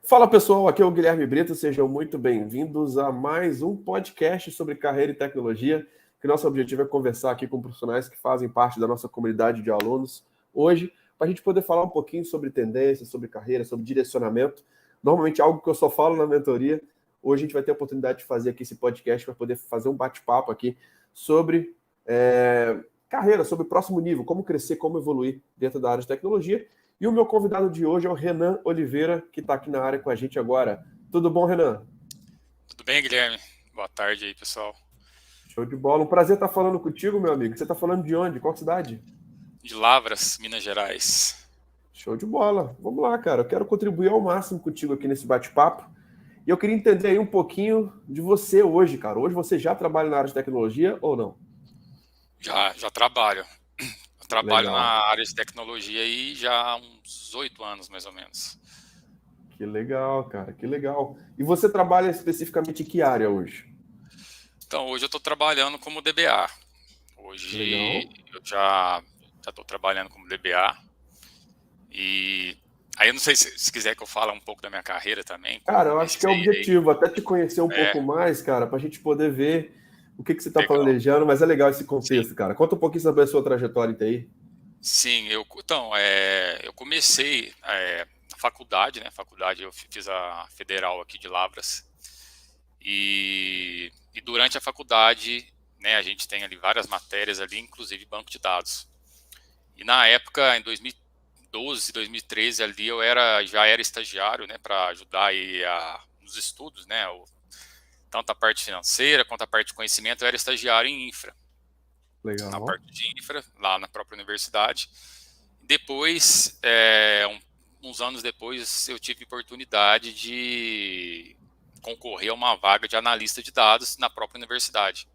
Fala pessoal, aqui é o Guilherme Brito, sejam muito bem-vindos a mais um podcast sobre carreira e tecnologia, que nosso objetivo é conversar aqui com profissionais que fazem parte da nossa comunidade de alunos hoje, para a gente poder falar um pouquinho sobre tendências, sobre carreira, sobre direcionamento, normalmente algo que eu só falo na mentoria. Hoje a gente vai ter a oportunidade de fazer aqui esse podcast para poder fazer um bate-papo aqui sobre carreira, sobre o próximo nível, como crescer, como evoluir dentro da área de tecnologia. E o meu convidado de hoje é o Renan Oliveira, que está aqui na área com a gente agora. Tudo bom, Renan? Tudo bem, Guilherme? Boa tarde aí, pessoal. Show de bola. Um prazer estar falando contigo, meu amigo. Você está falando de onde? Qual cidade? De Lavras, Minas Gerais. Show de bola. Vamos lá, cara. Eu quero contribuir ao máximo contigo aqui nesse bate-papo. E eu queria entender aí um pouquinho de você hoje, cara. Hoje você já trabalha na área de tecnologia ou não? Já trabalho. Eu trabalho na Legal. área de tecnologia aí já há uns 8 anos, mais ou menos. Que legal, cara. Que legal. E você trabalha especificamente em que área hoje? Então, hoje eu estou trabalhando como DBA. Legal. Hoje eu já estou trabalhando como DBA. E aí eu não sei se quiser que eu fale um pouco da minha carreira também, como Cara, eu eu acho que é o comecei aí. objetivo, até te conhecer um É, pouco mais, cara, para a gente poder ver o que você está legal. planejando, mas é legal esse Sim, contexto, cara. Conta um pouquinho sobre a sua trajetória em TI. sim. Eu comecei na faculdade, né? Faculdade eu fiz a Federal aqui de Lavras. E durante a faculdade, né, a gente tem ali várias matérias ali, inclusive banco de dados. E na época, em 2012, 2013, ali já era estagiário, né, para ajudar aí nos estudos, né, tanto a parte financeira quanto a parte de conhecimento, eu era estagiário em infra, na Legal. parte de infra, lá na própria universidade. Depois, uns anos depois, eu tive oportunidade de concorrer a uma vaga de analista de dados na própria universidade,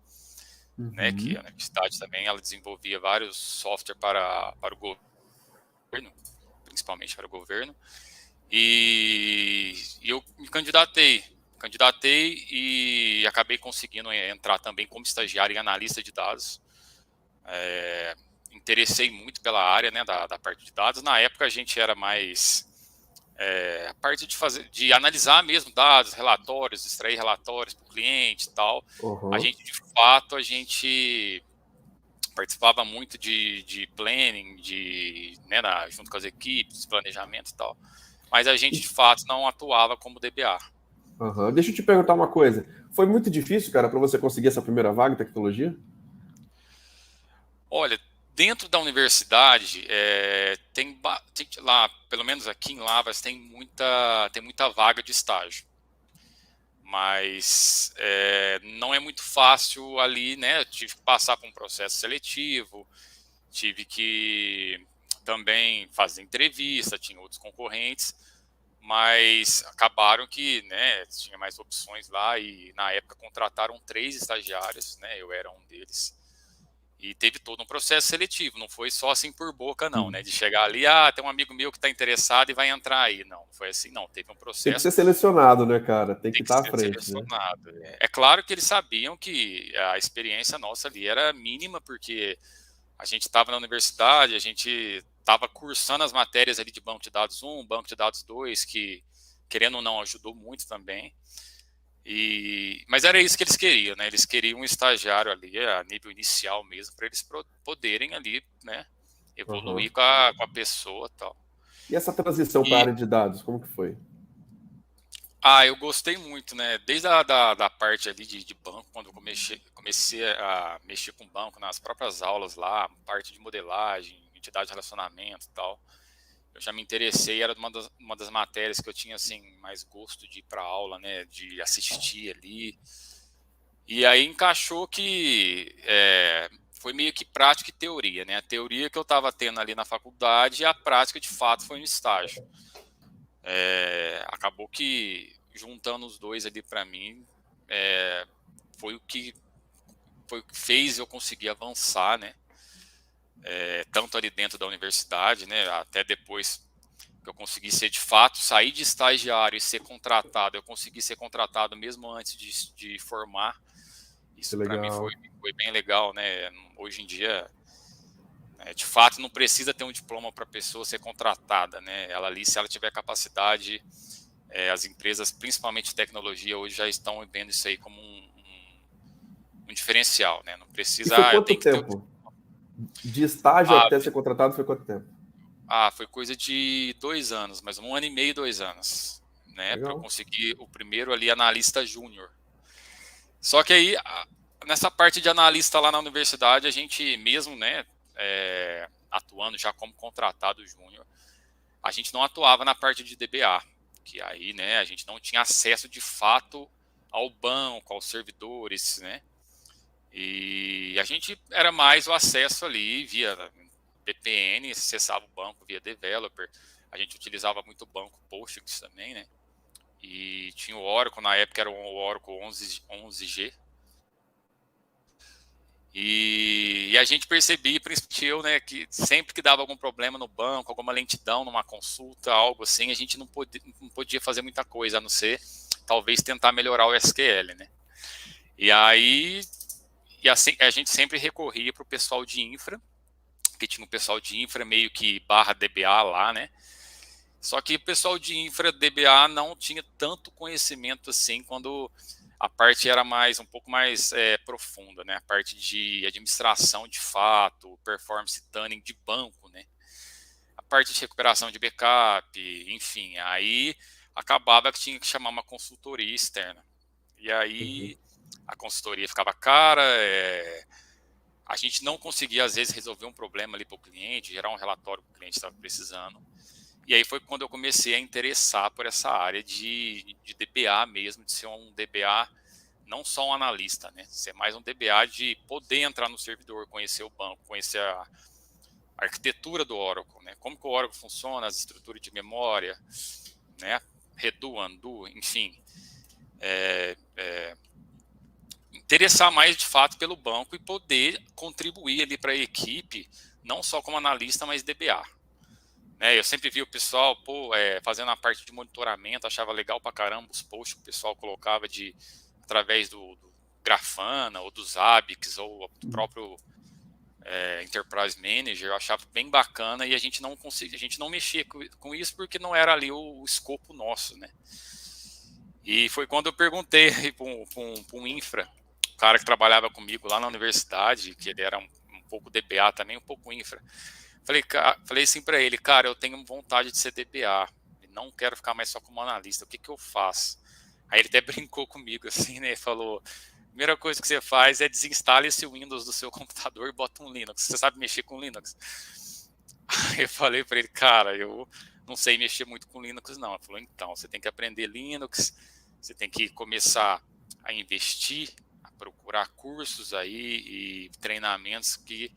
né? Que a Uhum. universidade também ela desenvolvia vários softwares para o governo, principalmente para o governo, e eu me candidatei e acabei conseguindo entrar também como estagiário e analista de dados. Interessei muito pela área, né, da parte de dados. Na época a gente era mais a parte de analisar mesmo dados, relatórios, extrair relatórios para o cliente e tal. Uhum. A gente participava muito de planning, né, junto com as equipes, planejamento e tal. Mas a gente, de fato, não atuava como DBA. Uhum. Deixa eu te perguntar uma coisa. Foi muito difícil, cara, para você conseguir essa primeira vaga em tecnologia? Olha, dentro da universidade, tem lá, pelo menos aqui em Lavras, tem muita vaga de estágio. Mas não é muito fácil ali, né? Eu tive que passar por um processo seletivo, tive que também fazer entrevista, tinha outros concorrentes, mas acabaram que, né, tinha mais opções lá e na época contrataram 3 estagiários, né? Eu era um deles. E teve todo um processo seletivo, não foi só assim por boca, não, né? De chegar ali, tem um amigo meu que está interessado e vai entrar aí. Não foi assim, não. Teve um Tem que processo. ser selecionado, né, cara? Tem que Tem que estar à ser frente, né? selecionado. É claro que eles sabiam que a experiência nossa ali era mínima, porque a gente estava na universidade, a gente estava cursando as matérias ali de banco de dados 1, banco de dados 2, que, querendo ou não, ajudou muito também. Mas era isso que eles queriam, né? Eles queriam um estagiário ali, a nível inicial mesmo, para eles poderem ali, né, Uhum. evoluir com a pessoa e tal. E essa transição para a E área de dados, como que foi? Eu gostei muito, né? Desde da parte ali de banco, quando eu comecei a mexer com banco nas próprias aulas lá, parte de modelagem, entidade de relacionamento e tal. Eu já me interessei, era uma das matérias que eu tinha assim mais gosto de ir para aula, né? De assistir ali. E aí encaixou que foi meio que prática e teoria, né? A teoria que eu estava tendo ali na faculdade e a prática de fato foi no estágio. Acabou que juntando os dois ali para mim é, foi o que fez eu conseguir avançar, né? Tanto ali dentro da universidade, né? Até depois que eu consegui ser de fato sair de estagiário e ser contratado, eu consegui ser contratado mesmo antes de formar. Que Isso para mim legal. foi bem legal, né? Hoje em dia, de fato, não precisa ter um diploma para a pessoa ser contratada, né? Ela ali, se ela tiver capacidade As empresas, principalmente de tecnologia, hoje já estão vendo isso aí como um diferencial, né? Não E precisa, foi eu quanto tenho que ter... tempo? De estágio Ah, até ser contratado foi quanto tempo? foi coisa de 2 anos, mas 1 ano e meio, 2 anos, né? Para eu Legal. conseguir o primeiro ali, analista júnior. Só que aí, nessa parte de analista lá na universidade, a gente mesmo, né, atuando já como contratado júnior, a gente não atuava na parte de DBA, que aí, né, a gente não tinha acesso de fato ao banco, aos servidores, né, e a gente era mais o acesso ali via VPN, acessava o banco via developer, a gente utilizava muito o banco Postgres também, né, e tinha o Oracle, na época era o Oracle 11G, e a gente percebia, principalmente eu, né, que sempre que dava algum problema no banco, alguma lentidão numa consulta, algo assim, a gente não podia fazer muita coisa, a não ser talvez tentar melhorar o SQL, né? E aí, assim, a gente sempre recorria para o pessoal de infra, que tinha um pessoal de infra meio que barra DBA lá, né? Só que o pessoal de infra DBA não tinha tanto conhecimento assim quando a parte era um pouco mais profunda, né? A parte de administração de fato, performance tuning de banco, né? A parte de recuperação de backup, enfim, aí acabava que tinha que chamar uma consultoria externa. E Uhum. aí a consultoria ficava cara, a gente não conseguia às vezes resolver um problema ali para o cliente, gerar um relatório que o cliente estava precisando. E aí foi quando eu comecei a interessar por essa área de DBA mesmo, de ser um DBA, não só um analista, né? Ser mais um DBA de poder entrar no servidor, conhecer o banco, conhecer a arquitetura do Oracle, né? Como que o Oracle funciona, as estruturas de memória, né? Redo, undo, enfim. Interessar mais de fato pelo banco e poder contribuir ali para a equipe, não só como analista, mas DBA. Eu sempre vi o pessoal fazendo a parte de monitoramento, achava legal pra caramba os posts que o pessoal colocava através do Grafana, ou do Zabbix, ou do próprio Enterprise Manager, eu achava bem bacana e a gente não conseguia, a gente não mexia com isso porque não era ali o escopo nosso, né? E foi quando eu perguntei para um infra, um cara que trabalhava comigo lá na universidade, que ele era um pouco DBA também, um pouco infra. Falei assim para ele, cara, eu tenho vontade de ser DBA, não quero ficar mais só como analista, o que eu faço? Aí ele até brincou comigo assim, né? Falou, primeira coisa que você faz é desinstala esse Windows do seu computador e bota um Linux. Você sabe mexer com Linux? Aí eu falei para ele, cara, eu não sei mexer muito com Linux não. Ele falou, então, você tem que aprender Linux, você tem que começar a investir, a procurar cursos aí e treinamentos que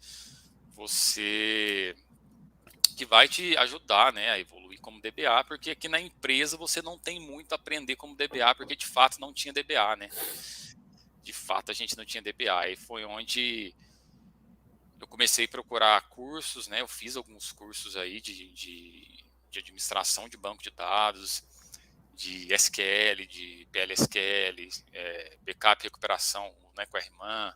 vai te ajudar, né, a evoluir como DBA, porque aqui na empresa você não tem muito a aprender como DBA, porque de fato não tinha DBA, né? De fato a gente não tinha DBA. E foi onde eu comecei a procurar cursos, né? Eu fiz alguns cursos aí de administração de banco de dados, de SQL, de PLSQL, backup e recuperação, né, com a RMAN.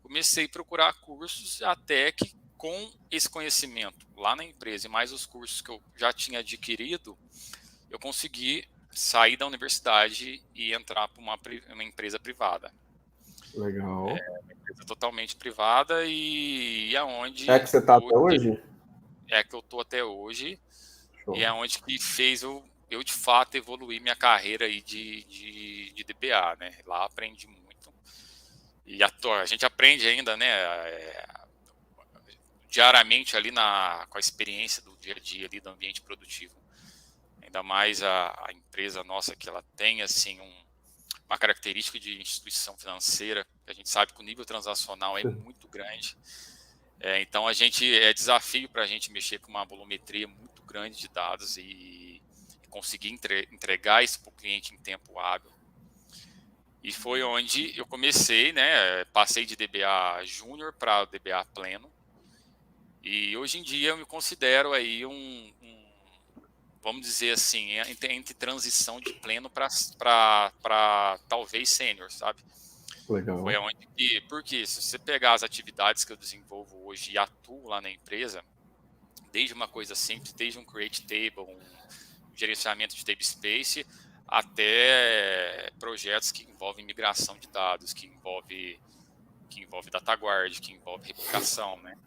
Comecei a procurar cursos até que com esse conhecimento lá na empresa e mais os cursos que eu já tinha adquirido, eu consegui sair da universidade e entrar para uma empresa privada. Legal. Uma empresa totalmente privada e É que aonde você está até hoje hoje? é que eu estou até hoje e Show. é onde que fez eu de fato evoluir minha carreira aí de DBA, né? Lá aprendi muito. E a gente aprende ainda, né? Diariamente ali com a experiência do dia a dia ali do ambiente produtivo. Ainda mais a empresa nossa que ela tem assim uma característica de instituição financeira, que a gente sabe que o nível transacional é muito grande. Então é desafio para a gente mexer com uma volumetria muito grande de dados e conseguir entregar isso para o cliente em tempo hábil. E foi onde eu comecei, né? Passei de DBA Júnior para DBA Pleno. E hoje em dia eu me considero aí vamos dizer assim, entre transição de pleno para talvez sênior, sabe? Foi Legal. onde porque se você pegar as atividades que eu desenvolvo hoje e atuo lá na empresa, desde uma coisa simples, desde um create table, um gerenciamento de tablespace, até projetos que envolvem migração de dados, que envolve DataGuard, que envolve replicação, né?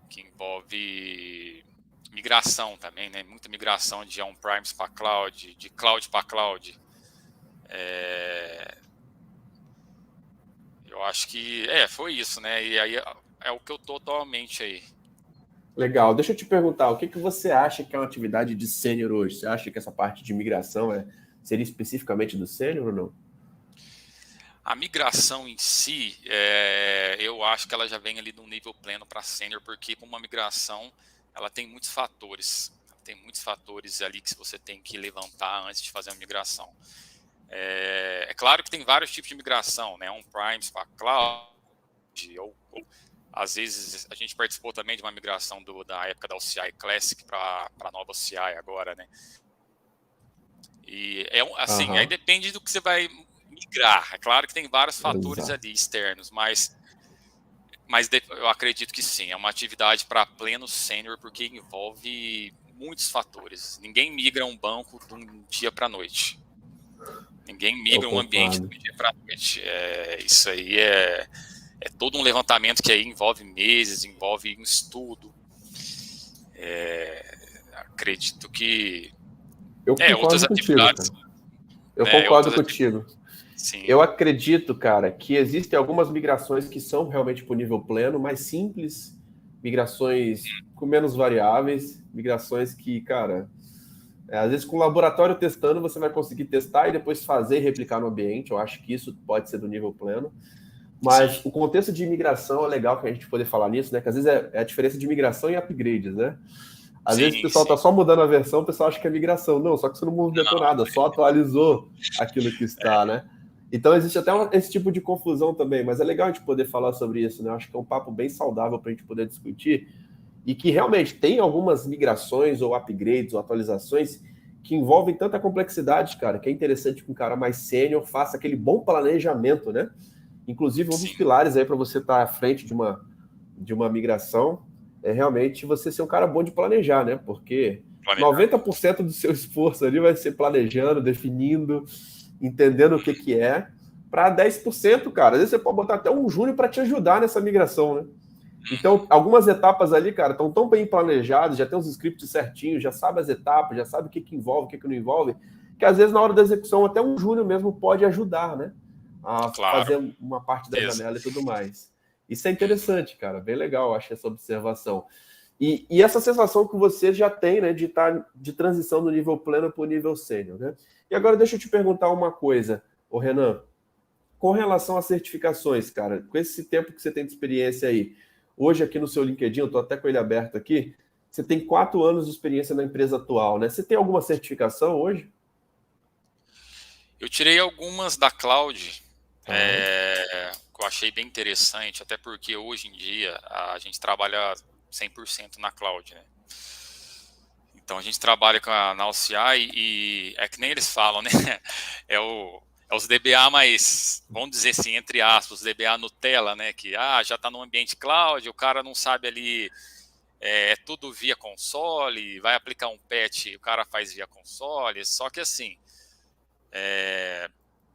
Que envolve migração também, né? Muita migração de on-premise para cloud, de cloud para cloud. Eu acho que foi isso, né? E aí é o que eu tô atualmente aí. Legal. Deixa eu te perguntar, o que você acha que é uma atividade de sênior hoje? Você acha que essa parte de migração seria especificamente do sênior ou não? A migração em si, eu acho que ela já vem ali no nível pleno para sênior, porque uma migração, ela tem muitos fatores. Tem muitos fatores ali que você tem que levantar antes de fazer uma migração. É claro que tem vários tipos de migração, né? On-premise para cloud, ou às vezes a gente participou também de uma migração da época da OCI Classic para a nova OCI agora, né? E assim, aí depende do que você vai migrar. É claro que tem vários fatores ali externos, mas eu acredito que sim, é uma atividade para pleno sênior, porque envolve muitos fatores. Ninguém migra um banco de um dia para a noite. Ninguém migra um ambiente de um dia para a noite. Isso aí é todo um levantamento que aí envolve meses, envolve um estudo. Acredito que eu concordo outras contigo, atividades. Cara. Eu concordo contigo. Sim. Eu acredito, cara, que existem algumas migrações que são realmente para o nível pleno, mais simples, migrações com menos variáveis, migrações que, cara, às vezes com o laboratório testando você vai conseguir testar e depois fazer e replicar no ambiente. Eu acho que isso pode ser do nível pleno. Mas o contexto de migração é legal que a gente poder falar nisso, né? Que às vezes é a diferença de migração e upgrades, né? Às vezes o pessoal está só mudando a versão, o pessoal acha que é migração. Não, só que você não movimentou nada, só atualizou aquilo que está, né? Então existe até esse tipo de confusão também, mas é legal a gente poder falar sobre isso, né? Eu acho que é um papo bem saudável para a gente poder discutir e que realmente tem algumas migrações ou upgrades ou atualizações que envolvem tanta complexidade, cara, que é interessante que um cara mais sênior faça aquele bom planejamento, né? Inclusive, um dos pilares aí para você estar à frente de uma migração é realmente você ser um cara bom de planejar, né? Porque 90% do seu esforço ali vai ser planejando, definindo, entendendo o que é, para 10%, cara. Às vezes você pode botar até um júnior para te ajudar nessa migração, né? Então, algumas etapas ali, cara, estão tão bem planejadas, já tem os scripts certinhos, já sabe as etapas, já sabe o que envolve, o que não envolve, que às vezes na hora da execução até um júnior mesmo pode ajudar, né? A fazer uma parte da janela e tudo mais. Isso é interessante, cara, bem legal, acho, essa observação. E essa sensação que você já tem, né, de estar de transição do nível pleno para o nível sênior, né? E agora deixa eu te perguntar uma coisa, ô Renan, com relação às certificações, cara, com esse tempo que você tem de experiência aí, hoje aqui no seu LinkedIn, eu estou até com ele aberto aqui, você tem 4 anos de experiência na empresa atual, né? Você tem alguma certificação hoje? Eu tirei algumas da Cloud, que eu achei bem interessante, até porque hoje em dia a gente trabalha 100% na Cloud, né? Então a gente trabalha na OCI e é que nem eles falam, né? É os DBA mais, vamos dizer assim, entre aspas, os DBA Nutella, né? Que já está no ambiente cloud, o cara não sabe ali, é tudo via console, vai aplicar um patch, o cara faz via console, só que assim,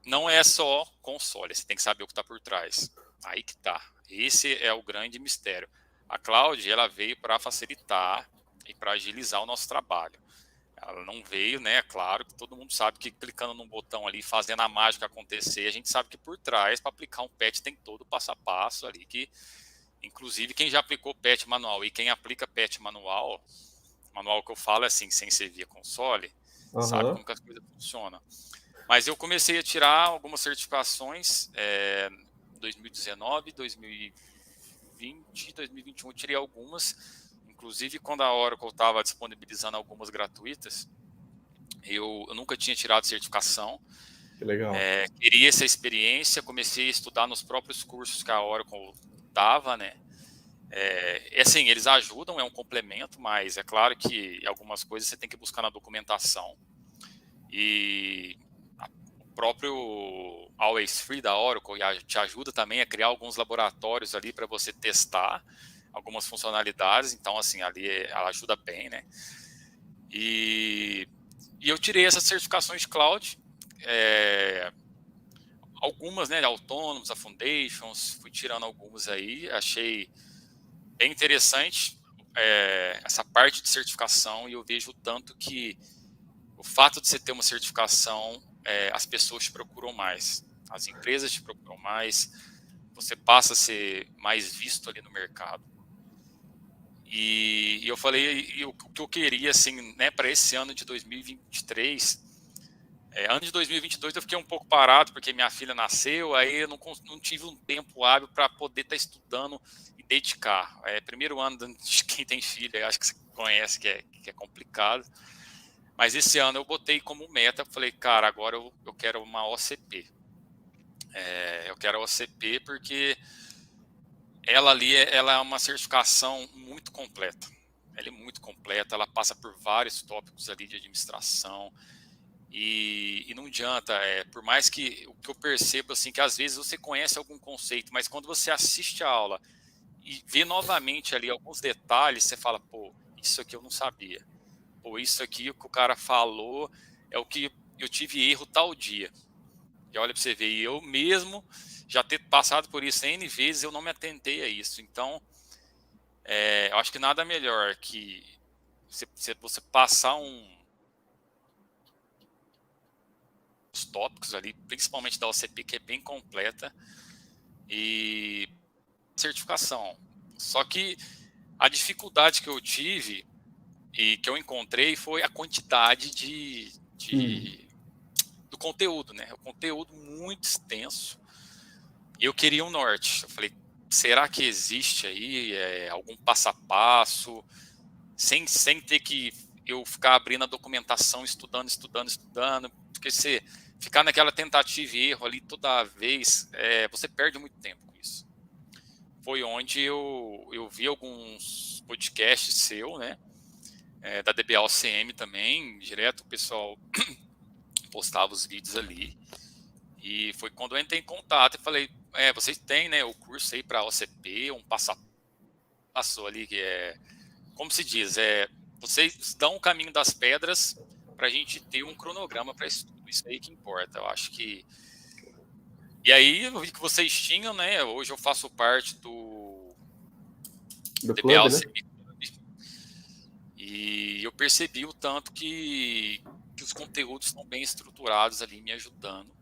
não é só console, você tem que saber o que está por trás. Aí que tá. Esse é o grande mistério. A Cloud, ela veio para facilitar e para agilizar o nosso trabalho. Ela não veio, né? Claro que todo mundo sabe que clicando num botão ali, fazendo a mágica acontecer, a gente sabe que por trás, para aplicar um patch, tem todo o passo a passo ali, que inclusive quem já aplicou patch manual e quem aplica patch manual que eu falo é assim, sem ser via console, sabe como que as coisas funcionam. Mas eu comecei a tirar algumas certificações, 2019, 2020, 2021 eu tirei algumas. Inclusive, quando a Oracle estava disponibilizando algumas gratuitas, eu nunca tinha tirado certificação. Que legal. Queria essa experiência, comecei a estudar nos próprios cursos que a Oracle dava, né? Assim, eles ajudam, é um complemento, mas é claro que algumas coisas você tem que buscar na documentação. E o próprio Always Free da Oracle te ajuda também a criar alguns laboratórios ali para você testar algumas funcionalidades, então assim, ali ela ajuda bem, né? E E eu tirei essas certificações de cloud, algumas, né, Autônomos, a Foundations, fui tirando algumas aí, achei bem interessante essa parte de certificação, e eu vejo o tanto que o fato de você ter uma certificação, as pessoas te procuram mais, as empresas te procuram mais, você passa a ser mais visto ali no mercado. E eu falei, o que eu queria, assim, né, para esse ano de 2023, ano de 2022 eu fiquei um pouco parado, porque minha filha nasceu, aí eu não tive um tempo hábil para poder estar estudando e dedicar. Primeiro ano de quem tem filha, acho que você conhece que é complicado. Mas esse ano eu botei como meta, falei, cara, agora eu quero uma OCP. Eu quero a OCP porque ela ali, ela é uma certificação muito completa. Ela é muito completa, ela passa por vários tópicos ali de administração. E não adianta, por mais que o que eu percebo, assim, que às vezes você conhece algum conceito, mas quando você assiste a aula e vê novamente ali alguns detalhes, você fala, pô, isso aqui eu não sabia. Pô, isso aqui o que o cara falou é o que eu tive erro tal dia. E olha para você ver, e eu mesmo já ter passado por isso N vezes, eu não me atentei a isso. Então, eu acho que nada melhor que você passar os tópicos ali, principalmente da OCP, que é bem completa, e certificação. Só que a dificuldade que eu tive e que eu encontrei foi a quantidade do conteúdo, né? O conteúdo muito extenso. E eu queria um norte. Eu falei, será que existe aí algum passo a passo, sem ter que eu ficar abrindo a documentação, estudando, porque você ficar naquela tentativa e erro ali toda vez, você perde muito tempo com isso. Foi onde eu vi alguns podcasts seu, né? Da DBA-OCM também, direto o pessoal postava os vídeos ali. E foi quando eu entrei em contato e falei, vocês têm, né, o curso aí para OCP, um passo a passo ali, que como se diz, vocês dão o caminho das pedras para a gente ter um cronograma para estudo, isso aí que importa, eu acho que... E aí eu vi que vocês tinham, né, hoje eu faço parte do clube, né? E eu percebi o tanto que os conteúdos estão bem estruturados ali, me ajudando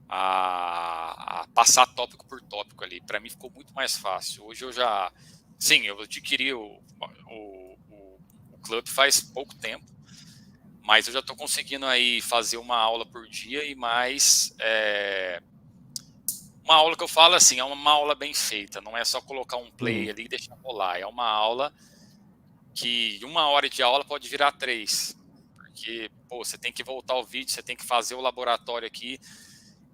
a passar tópico por tópico ali. Para mim ficou muito mais fácil. Hoje eu já... Sim, eu adquiri o clube faz pouco tempo, mas eu já estou conseguindo aí fazer uma aula por dia e mais... uma aula que eu falo assim, é uma aula bem feita, não é só colocar um play ali e deixar rolar. É uma aula que 1 hora de aula pode virar 3, porque você tem que voltar ao vídeo, você tem que fazer o laboratório aqui,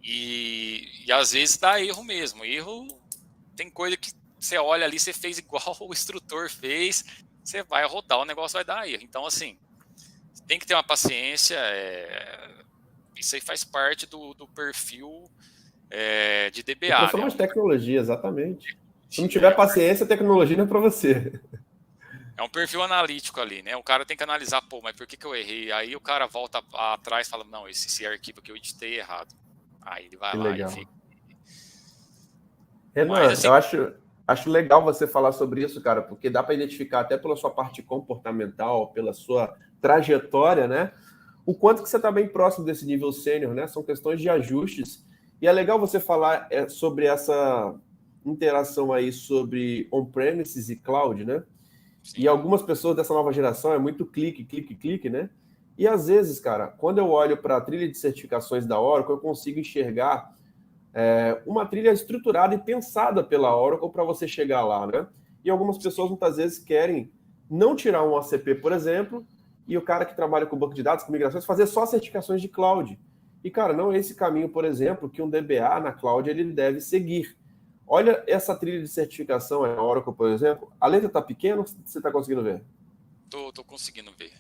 e às vezes dá erro mesmo. Erro, tem coisa que você olha ali, você fez igual o instrutor fez, você vai rodar, o negócio vai dar erro. Então, assim, tem que ter uma paciência, isso aí faz parte do perfil de DBA. O profissional de tecnologia, exatamente. Se não tiver paciência, a tecnologia não é para você. É um perfil analítico ali, né? O cara tem que analisar, pô, mas por que eu errei? Aí o cara volta atrás e fala, não, esse arquivo aqui eu editei errado. Aí ele vai que lá legal. e fica... Renan, mas, assim, eu acho legal você falar sobre isso, cara, porque dá para identificar até pela sua parte comportamental, pela sua trajetória, né? O quanto que você está bem próximo desse nível sênior, né? São questões de ajustes. E é legal você falar sobre essa interação aí sobre on-premises e cloud, né? Sim. E algumas pessoas dessa nova geração é muito clique, né? E às vezes, cara, quando eu olho para a trilha de certificações da Oracle, eu consigo enxergar uma trilha estruturada e pensada pela Oracle para você chegar lá, né? E algumas pessoas muitas vezes querem não tirar um OCP, por exemplo, e o cara que trabalha com banco de dados, com migrações, fazer só certificações de cloud. E, cara, não é esse caminho, por exemplo, que um DBA na cloud ele deve seguir. Olha essa trilha de certificação, a Oracle, por exemplo. A letra está pequena ou você está conseguindo ver? Tô conseguindo ver.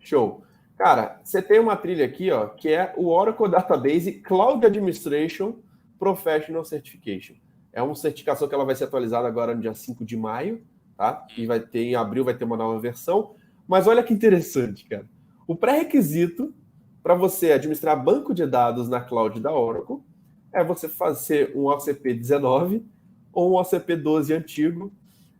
Show. Cara, você tem uma trilha aqui, ó, que é o Oracle Database Cloud Administration Professional Certification. É uma certificação que ela vai ser atualizada agora no dia 5 de maio, tá? E vai ter, em abril vai ter uma nova versão. Mas olha que interessante, cara. O pré-requisito para você administrar banco de dados na cloud da Oracle é você fazer um OCP 19 ou um OCP 12 antigo.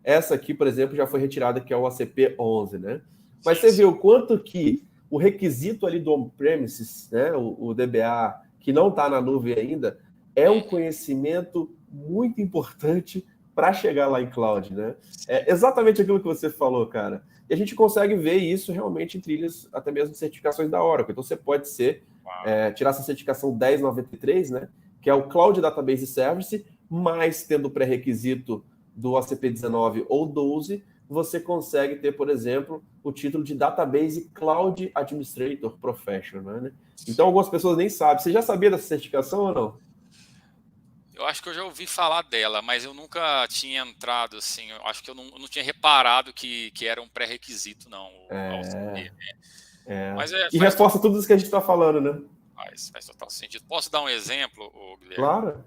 Essa aqui, por exemplo, já foi retirada, que é o OCP 11, né? Mas você vê o quanto que o requisito ali do on-premises, né, o DBA, que não está na nuvem ainda, é um conhecimento muito importante para chegar lá em cloud, né? É exatamente aquilo que você falou, cara. E a gente consegue ver isso realmente em trilhas, até mesmo de certificações da Oracle. Então você pode tirar essa certificação 1093, né? Que é o Cloud Database Service, mas tendo o pré-requisito do OCP 19 ou 12, você consegue ter, por exemplo, o título de Database Cloud Administrator Professional, né? Então algumas pessoas nem sabem. Você já sabia dessa certificação ou não? Eu acho que eu já ouvi falar dela, mas eu nunca tinha entrado assim. Eu acho que eu não tinha reparado que era um pré-requisito, não. Mas E reforça tudo isso que a gente está falando, né? Faz total sentido. Posso dar um exemplo, Guilherme? Claro.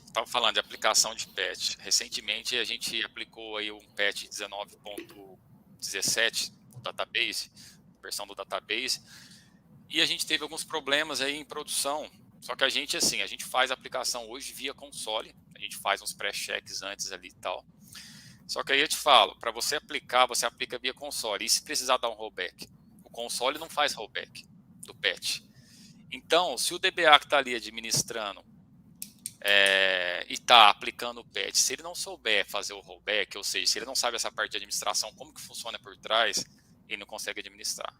Estava falando de aplicação de patch. Recentemente a gente aplicou aí um patch 19.17 do database, versão do database, e a gente teve alguns problemas aí em produção. Só que a gente faz a aplicação hoje via console, a gente faz uns pré-checks antes ali e tal. Só que aí eu te falo, para você aplicar, você aplica via console. E se precisar dar um rollback? O console não faz rollback do patch. Então, se o DBA que está ali administrando e está aplicando o patch, se ele não souber fazer o rollback, ou seja, se ele não sabe essa parte de administração, como que funciona por trás, ele não consegue administrar.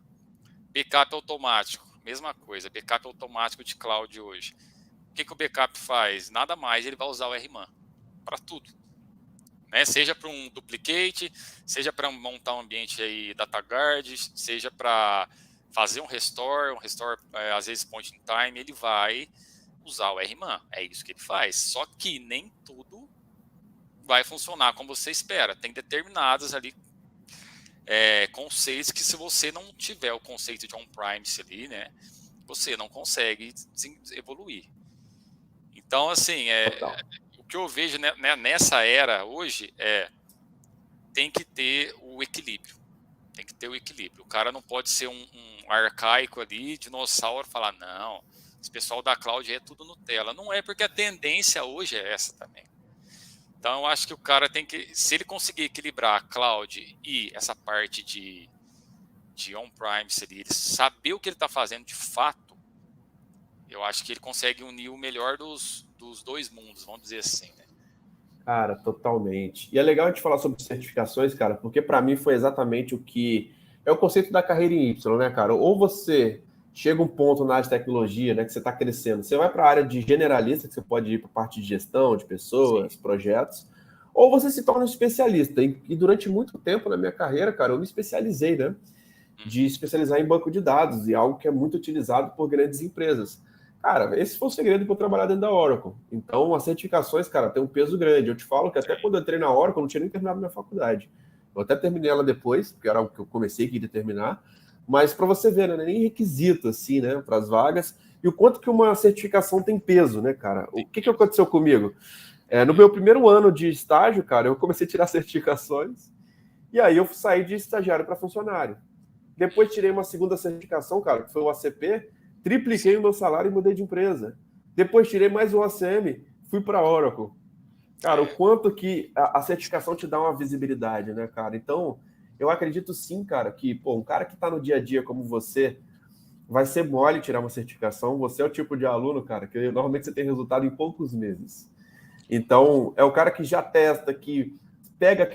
Backup automático, mesma coisa, backup automático de cloud hoje. O que o backup faz? Nada mais, ele vai usar o RMAN para tudo. Né? Seja para um duplicate, seja para montar um ambiente aí DataGuard, seja para fazer um restore às vezes point in time, ele vai usar o RMAN. É isso que ele faz. Só que nem tudo vai funcionar como você espera. Tem determinadas ali conceitos que, se você não tiver o conceito de on-premise ali, né, você não consegue evoluir. Então, assim, o que eu vejo, né, nessa era hoje tem que ter o equilíbrio. Tem que ter o equilíbrio. O cara não pode ser um arcaico ali, dinossauro, falar, não, esse pessoal da cloud é tudo Nutella. Não é, porque a tendência hoje é essa também. Então, eu acho que o cara tem que, se ele conseguir equilibrar a cloud e essa parte de on-premise, ele saber o que ele está fazendo de fato, eu acho que ele consegue unir o melhor dos dois mundos, vamos dizer assim, né? Cara, totalmente. E é legal a gente falar sobre certificações, cara, porque para mim foi exatamente o que é o conceito da carreira em Y, né, cara? Ou você chega um ponto na área de tecnologia, né, que você está crescendo, você vai para a área de generalista, que você pode ir para a parte de gestão, de pessoas, projetos, ou você se torna um especialista. E durante muito tempo na minha carreira, cara, eu me especializei, né? De especializar em banco de dados, e algo que é muito utilizado por grandes empresas. Cara, esse foi o segredo para eu trabalhar dentro da Oracle. Então, as certificações, cara, tem um peso grande. Eu te falo que até quando eu entrei na Oracle, eu não tinha nem terminado minha faculdade. Eu até terminei ela depois, porque era algo que eu comecei, queria terminar. Mas para você ver, né, não é nem requisito, assim, né, para as vagas. E o quanto que uma certificação tem peso, né, cara? O que aconteceu comigo? No meu primeiro ano de estágio, cara, eu comecei a tirar certificações. E aí eu saí de estagiário para funcionário. Depois tirei uma segunda certificação, cara, que foi o ACP, tripliquei o meu salário e mudei de empresa. Depois tirei mais um ACM, fui para a Oracle. Cara, o quanto que a certificação te dá uma visibilidade, né, cara? Então, eu acredito sim, cara, que um cara que está no dia a dia como você, vai ser mole tirar uma certificação. Você é o tipo de aluno, cara, que normalmente você tem resultado em poucos meses. Então, é o cara que já testa, que pega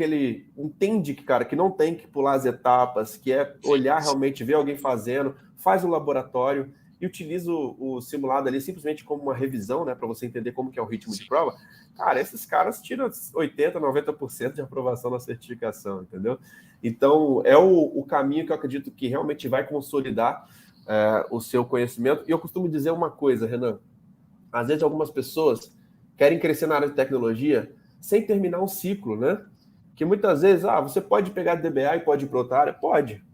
entende que, cara, que não tem que pular as etapas, que é olhar realmente, ver alguém fazendo, faz um laboratório e utiliza o simulado ali simplesmente como uma revisão, né, para você entender como que é o ritmo de prova. Cara, esses caras tiram 80%, 90% de aprovação na certificação, entendeu? Então, é o caminho que eu acredito que realmente vai consolidar o seu conhecimento. E eu costumo dizer uma coisa, Renan, às vezes algumas pessoas querem crescer na área de tecnologia sem terminar um ciclo, né? Que muitas vezes, você pode pegar DBA e pode ir para outra área? Pode.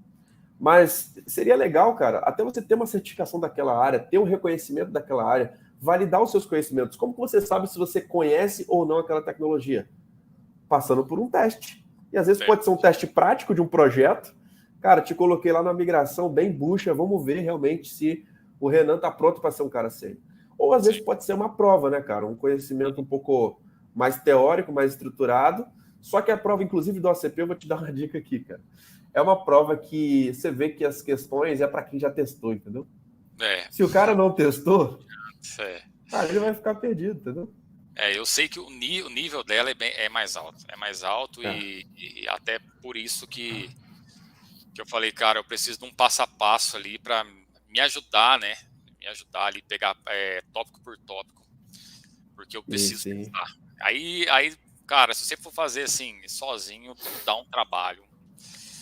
Mas seria legal, cara, até você ter uma certificação daquela área, ter um reconhecimento daquela área, validar os seus conhecimentos. Como que você sabe se você conhece ou não aquela tecnologia? Passando por um teste. E às vezes pode ser um teste prático de um projeto. cara, te coloquei lá na migração bem bucha, vamos ver realmente se o Renan tá pronto para ser um cara sério. Ou às vezes Sim. pode ser uma prova, né, cara? Um conhecimento um pouco mais teórico, mais estruturado. Só que a prova, inclusive, do ACP, eu vou te dar uma dica aqui, cara. É uma prova que você vê que as questões é para quem já testou, entendeu? É, Se o cara não testou, é. cara, ele vai ficar perdido, entendeu? Eu sei que o nível dela é mais alto. É mais alto É. e até por isso que eu falei, cara, eu preciso de um passo a passo ali para me ajudar, né? Me ajudar ali, pegar tópico por tópico, porque eu Sim, preciso sim. testar. Aí, cara, se você for fazer assim, sozinho, dá um trabalho.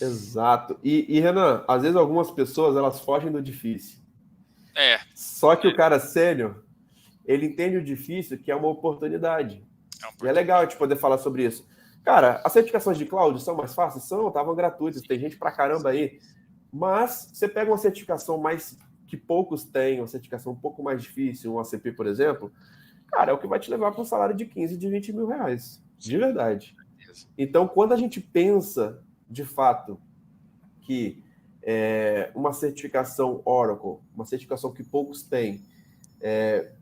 Exato. E, Renan, às vezes algumas pessoas elas fogem do difícil. É, Só que o cara sênior, ele entende o difícil que é uma oportunidade. é uma E é legal a oportunidade. gente poder falar sobre isso. Cara, as certificações de cloud são mais fáceis? São, estavam gratuitas, tem gente pra caramba aí. Mas você pega uma certificação mais que poucos têm, uma certificação um pouco mais difícil, um ACP, por exemplo, cara, é o que vai te levar para um salário de 15, de 20 mil reais. De Sim, verdade. beleza. Então, quando a gente pensa, de fato, que uma certificação Oracle, uma certificação que poucos têm,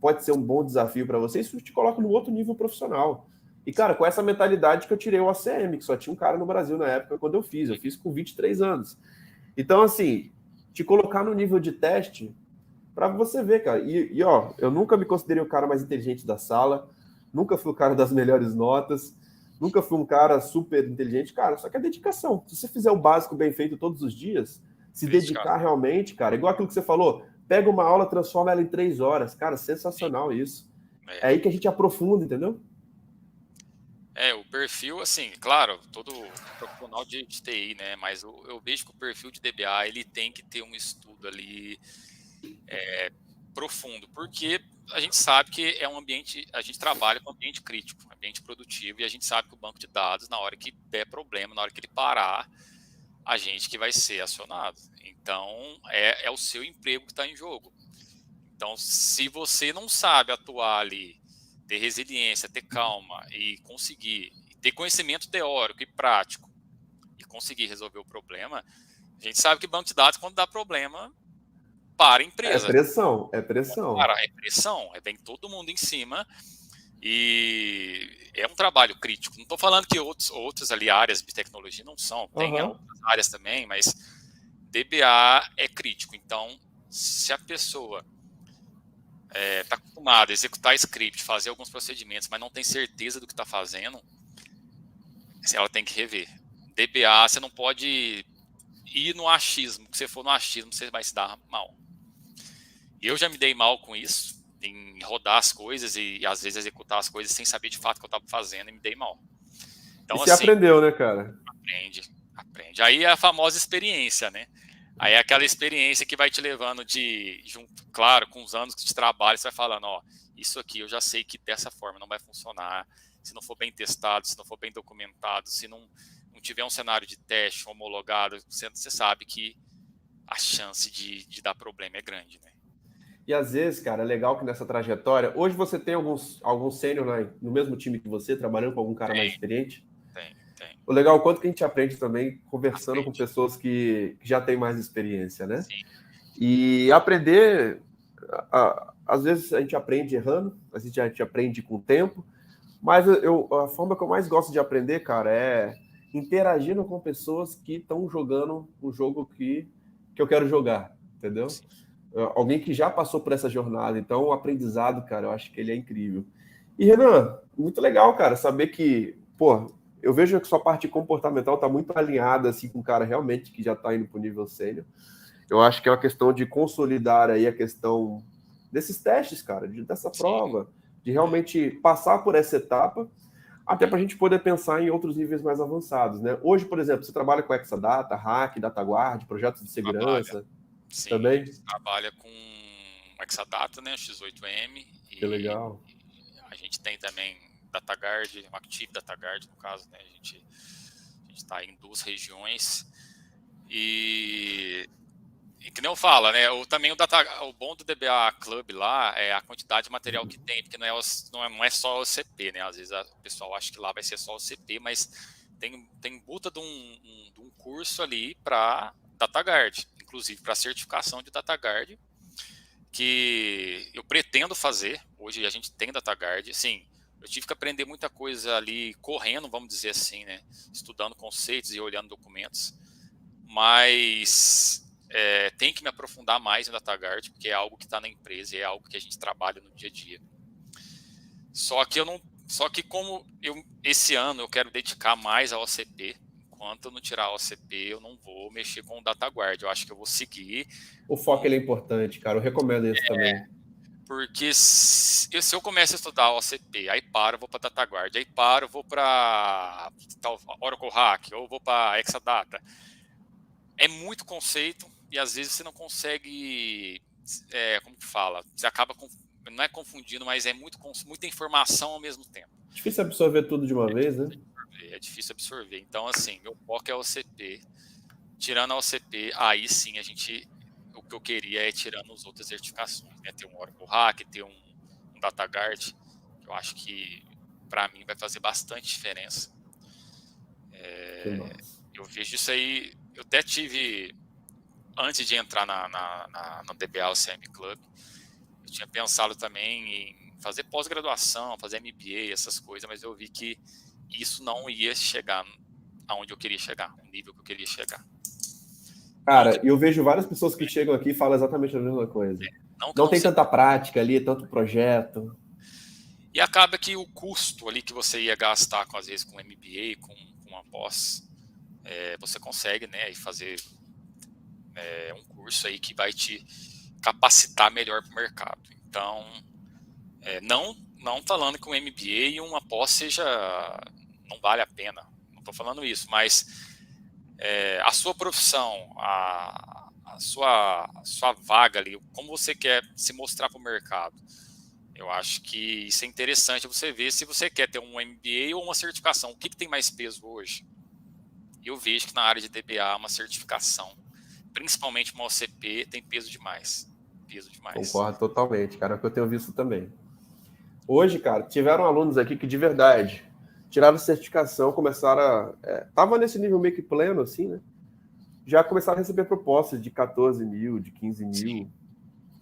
pode ser um bom desafio para você, isso te coloca no outro nível profissional. E, cara, com essa mentalidade que eu tirei o ACM, que só tinha um cara no Brasil na época quando eu fiz com 23 anos. Então, assim, te colocar no nível de teste para você ver, cara. Ó, eu nunca me considerei o cara mais inteligente da sala, nunca fui o cara das melhores notas, nunca fui um cara super inteligente, cara. Só que é dedicação. Se você fizer o básico bem feito todos os dias, se Dedicar. dedicar realmente, cara, igual aquilo que você falou, pega uma aula, transforma ela em 3 horas. Cara, sensacional isso. É É. aí que a gente aprofunda, entendeu? O perfil, assim, claro, todo profissional de TI, né? Mas eu vejo que o perfil de DBA ele tem que ter um estudo ali profundo, porque a gente sabe que é um ambiente, a gente trabalha com ambiente crítico, ambiente produtivo, e a gente sabe que o banco de dados, na hora que der problema, na hora que ele parar, a gente que vai ser acionado. Então, é o seu emprego que está em jogo. Então, se você não sabe atuar ali, ter resiliência, ter calma e conseguir ter conhecimento teórico e prático e conseguir resolver o problema, a gente sabe que banco de dados, quando dá problema, para a É empresa. pressão, é pressão. Para, é pressão, vem todo mundo em cima e é um trabalho crítico. Não estou falando que outras ali áreas de tecnologia não são, tem Aham. outras áreas também, mas DBA é crítico. Então, se a pessoa está acostumada a executar script, fazer alguns procedimentos, mas não tem certeza do que está fazendo, ela tem que rever. DBA, você não pode ir no achismo, que se for no achismo, você vai se dar mal. Eu já me dei mal com isso, em rodar as coisas e às vezes executar as coisas sem saber de fato o que eu estava fazendo e me dei mal. E Então, você assim, aprendeu, né, cara? aprende. Aí é a famosa experiência, né? Aí é aquela experiência que vai te levando junto, claro, com os anos de trabalho, você vai falando, ó, isso aqui eu já sei que dessa forma não vai funcionar, se não for bem testado, se não for bem documentado, se não tiver um cenário de teste homologado, você sabe que a chance de dar problema é grande, né? E às vezes, cara, é legal que nessa trajetória. Hoje você tem alguns sênior no mesmo time que você, trabalhando com algum cara mais Tem, experiente. tem. O legal é o quanto que a gente aprende também conversando com Aprende. pessoas que já têm mais experiência, né? Sim, E aprender, às vezes a gente aprende errando, a gente aprende com o tempo, mas a forma que eu mais gosto de aprender, cara, é interagindo com pessoas que estão jogando um jogo que eu quero jogar, entendeu? sim. Alguém que já passou por essa jornada. Então, o aprendizado, cara, eu acho que ele é incrível. E, Renan, muito legal, cara, saber que, pô, eu vejo que sua parte comportamental tá muito alinhada, assim, com o cara realmente que já tá indo pro nível sênior. Eu acho que é uma questão de consolidar aí a questão desses testes, cara, dessa Sim. prova, de realmente passar por essa etapa, até para a gente poder pensar em outros níveis mais avançados, né? Hoje, por exemplo, você trabalha com Exadata, Hack, DataGuard, projetos de Trabalha. segurança Sim, a também? gente trabalha com Exadata, né, X8M, Que e legal. a gente tem também DataGuard, um Active DataGuard, no caso, né, a gente está em 2 regiões, e que nem eu falo, né, também o bom do DBA Club lá é a quantidade de material que tem, porque não é só o CP, né, às vezes o pessoal acha que lá vai ser só o CP, mas tem buta de um curso ali para DataGuard, inclusive para certificação de DataGuard, que eu pretendo fazer. Hoje a gente tem DataGuard, sim. Eu tive que aprender muita coisa ali correndo, vamos dizer assim, né? Estudando conceitos e olhando documentos. Mas tem que me aprofundar mais em DataGuard, porque é algo que está na empresa e é algo que a gente trabalha no dia a dia. Só que como esse ano eu quero dedicar mais ao OCP, enquanto eu não tirar a OCP, eu não vou mexer com o DataGuard. Eu acho que eu vou seguir. O foco ele é importante, cara. Eu recomendo isso também. Porque se eu começo a estudar OCP, aí paro, vou para DataGuard, aí paro, vou para Oracle Hack, ou vou para Exadata. É muito conceito e às vezes você não consegue, como que fala? Você acaba, não é confundindo, mas é muita informação ao mesmo tempo. Difícil absorver tudo de uma vez, né? É difícil absorver. Então, assim, meu foco é OCP. Tirando a OCP, aí sim o que eu queria é tirando as outras certificações, né? Ter um Oracle Hack, ter um DataGuard, que eu acho que para mim vai fazer bastante diferença. Eu vejo isso aí, eu até tive, antes de entrar no DBA OCM Club, eu tinha pensado também em fazer pós-graduação, fazer MBA, essas coisas, mas eu vi que isso não ia chegar aonde eu queria chegar, no nível que eu queria chegar. Cara, eu vejo várias pessoas que chegam aqui e falam exatamente a mesma coisa. Não tem tanta prática ali, tanto projeto. E acaba que o custo ali que você ia gastar, às vezes, com MBA, com uma pós, você consegue, né, fazer um curso aí que vai te capacitar melhor para o mercado. Então, não falando que um MBA e uma pós não vale a pena. Não estou falando isso, mas a sua profissão, a sua vaga ali, como você quer se mostrar para o mercado. Eu acho que isso é interessante você ver se você quer ter um MBA ou uma certificação. O que tem mais peso hoje? Eu vejo que na área de DBA uma certificação, principalmente uma OCP, tem peso demais. Concordo totalmente, cara, é o que eu tenho visto também. Hoje, cara, tiveram alunos aqui que de verdade tiraram certificação, começaram tava nesse nível meio que pleno, assim, né? Já começaram a receber propostas de 14 mil, de 15 mil.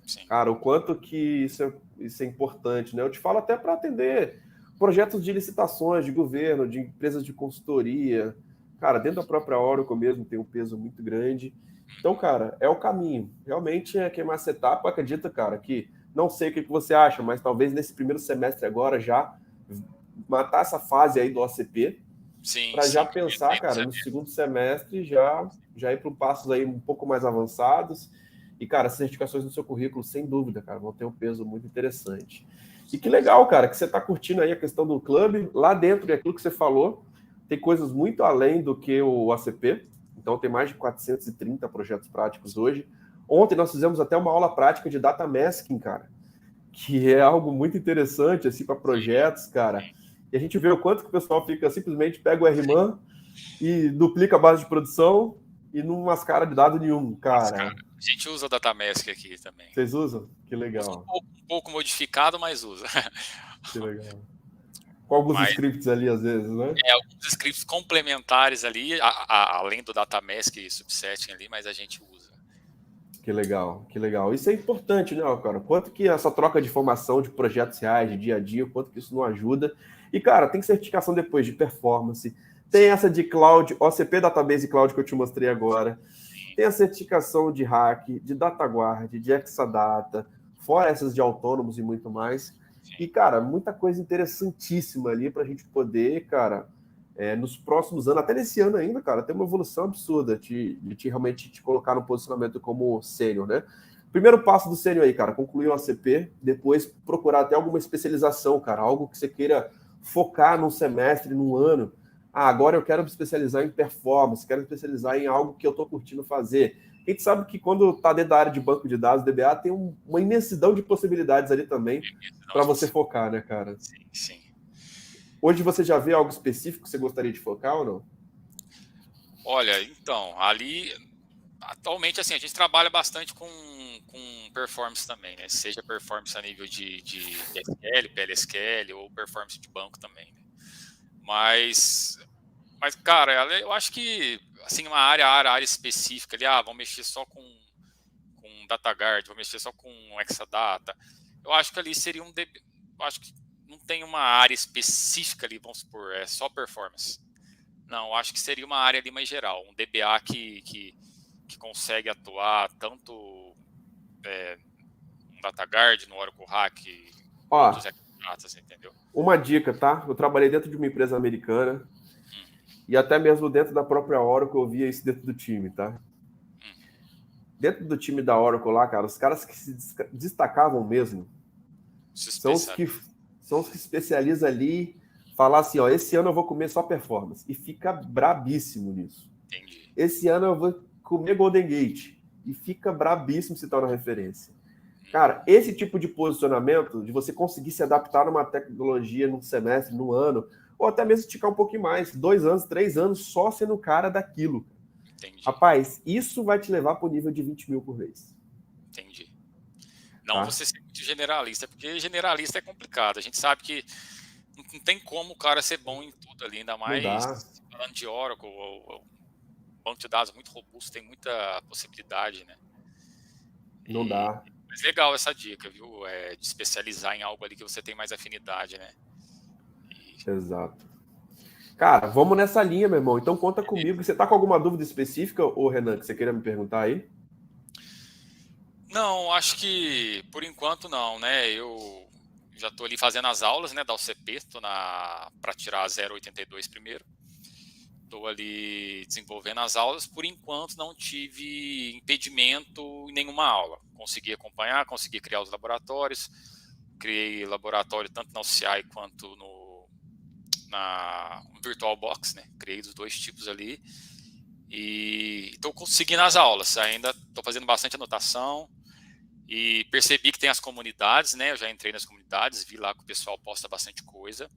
Sim. Cara, o quanto que isso é importante, né? Eu te falo até para atender projetos de licitações de governo, de empresas de consultoria. Cara, dentro da própria Oracle mesmo tem um peso muito grande. Então, cara, é o caminho. Realmente é queimar essa etapa. Acredita, cara, que não sei o que você acha, mas talvez nesse primeiro semestre agora já matar essa fase aí do OCP para já pensar, cara, no segundo semestre já ir para passos aí um pouco mais avançados. E, cara, as certificações no seu currículo, sem dúvida, cara, vão ter um peso muito interessante. E que legal, cara, que você está curtindo aí a questão do clube. Lá dentro, aquilo que você falou, tem coisas muito além do que o ACP. Então, tem mais de 430 projetos práticos hoje. Ontem nós fizemos até uma aula prática de data masking, cara, que é algo muito interessante, assim, para projetos, cara. E a gente vê o quanto que o pessoal fica, simplesmente pega o RMAN e duplica a base de produção e não mascara de dado nenhum, cara. A gente usa o DataMask aqui também. Vocês usam? Que legal. Usa um pouco modificado, mas usa. Que legal. Com alguns scripts ali, às vezes, né? Alguns scripts complementares ali, além do DataMask e subsetting ali, mas a gente usa. Que legal, que legal. Isso é importante, né, cara? Quanto que essa troca de informação de projetos reais, de dia a dia, quanto que isso não ajuda. E, cara, tem certificação depois de performance. Tem essa de cloud, OCP Database Cloud que eu te mostrei agora. Tem a certificação de hack, de DataGuard, de Exadata, fora essas de autônomos e muito mais. E, cara, muita coisa interessantíssima ali para a gente poder, cara, nos próximos anos, até nesse ano ainda, cara, tem uma evolução absurda de realmente te colocar no posicionamento como sênior, né? Primeiro passo do sênior aí, cara, concluir o ACP, depois procurar até alguma especialização, cara, algo que você queira focar num semestre, num ano. Agora eu quero me especializar em performance, quero me especializar em algo que eu estou curtindo fazer. A gente sabe que quando está dentro da área de banco de dados, DBA, tem uma imensidão de possibilidades ali também para você focar, né, cara? Sim, sim. Hoje você já vê algo específico que você gostaria de focar ou não? Olha, então, ali, atualmente, assim, a gente trabalha bastante com performance também, né? Seja performance a nível de SQL, PLSQL ou performance de banco também, né? Mas Mas, cara, eu acho que, assim, uma área específica ali, vou mexer só com DataGuard, vou mexer só com Exadata. Eu acho que ali seria eu acho que não tem uma área específica ali, vamos supor, é só performance. Não, eu acho que seria uma área ali mais geral, um DBA que consegue atuar tanto no DataGuard, no Oracle Hack, Ó, outros Exadatas, entendeu? uma dica, tá? Eu trabalhei dentro de uma empresa americana e até mesmo dentro da própria Oracle eu via isso dentro do time, tá? Dentro do time da Oracle lá, cara, os caras que se destacavam mesmo são os que se especializam ali, falar assim, ó, esse ano eu vou comer só performance e fica brabíssimo nisso. Entendi. Esse ano eu vou comer Golden Gate e fica brabíssimo se torna referência. Cara, esse tipo de posicionamento, de você conseguir se adaptar numa tecnologia num semestre, num ano, ou até mesmo esticar um pouquinho mais, 2 anos, 3 anos, só sendo o cara daquilo. Entendi. Rapaz, isso vai te levar para o nível de 20 mil por mês. Entendi. Não você ser muito generalista, porque generalista é complicado. A gente sabe que não tem como o cara ser bom em tudo ali, ainda mais falando de Oracle, o banco de dados muito robusto, tem muita possibilidade, né? Não dá. Mas legal essa dica, viu? De especializar em algo ali que você tem mais afinidade, né? Exato. Cara, vamos nessa linha, meu irmão. Então conta comigo. Você tá com alguma dúvida específica, ô Renan, que você queira me perguntar aí? Não, acho que por enquanto não, né? Eu já tô ali fazendo as aulas, né, da UCP, tô para tirar a 082 primeiro. Estou ali desenvolvendo as aulas. Por enquanto, não tive impedimento em nenhuma aula. Consegui acompanhar, consegui criar os laboratórios. Criei laboratório tanto na UCI quanto no VirtualBox, né? Criei dos dois tipos ali. E estou conseguindo as aulas. Ainda estou fazendo bastante anotação. E percebi que tem as comunidades, né? Eu já entrei nas comunidades, vi lá que o pessoal posta bastante coisa.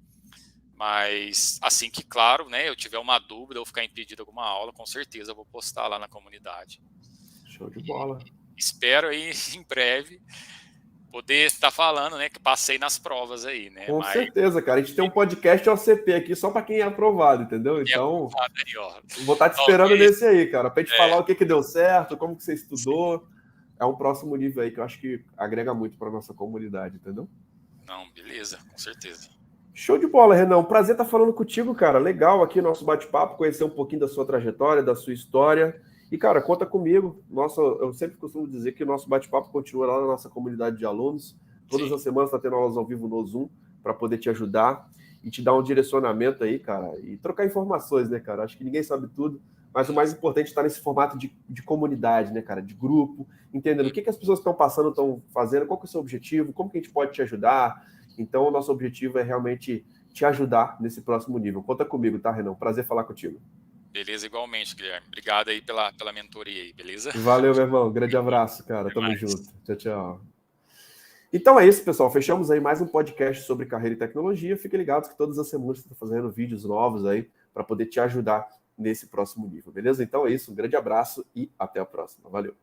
Mas assim que, claro, né, eu tiver uma dúvida ou ficar impedido de alguma aula, com certeza eu vou postar lá na comunidade. Show de bola. Espero aí, em breve, poder estar falando, né, que passei nas provas aí, né? Com certeza, cara. A gente tem um podcast OCP aqui só para quem é aprovado, entendeu? Então, vou estar te esperando nesse aí, cara, para gente falar o que deu certo, como que você estudou. É um próximo nível aí que eu acho que agrega muito para nossa comunidade, entendeu? Não, beleza, com certeza. Show de bola, Renan. Prazer estar falando contigo, cara. Legal aqui nosso bate-papo, conhecer um pouquinho da sua trajetória, da sua história. E, cara, conta comigo. Eu sempre costumo dizer que o nosso bate-papo continua lá na nossa comunidade de alunos. Todas as semanas está tendo aulas ao vivo no Zoom para poder te ajudar e te dar um direcionamento aí, cara. E trocar informações, né, cara? Acho que ninguém sabe tudo, mas o mais importante é estar nesse formato de comunidade, né, cara? De grupo, entendendo o que as pessoas estão passando, estão fazendo, qual que é o seu objetivo, como que a gente pode te ajudar. Então, o nosso objetivo é realmente te ajudar nesse próximo nível. Conta comigo, tá, Renan? Prazer falar contigo. Beleza, igualmente, Guilherme. Obrigado aí pela mentoria aí, beleza? Valeu, meu irmão. Grande abraço, cara. Tamo junto. Tchau, tchau. Então é isso, pessoal. Fechamos aí mais um podcast sobre carreira e tecnologia. Fiquem ligados que todas as semanas você está fazendo vídeos novos aí para poder te ajudar nesse próximo nível, beleza? Então é isso. Um grande abraço e até a próxima. Valeu.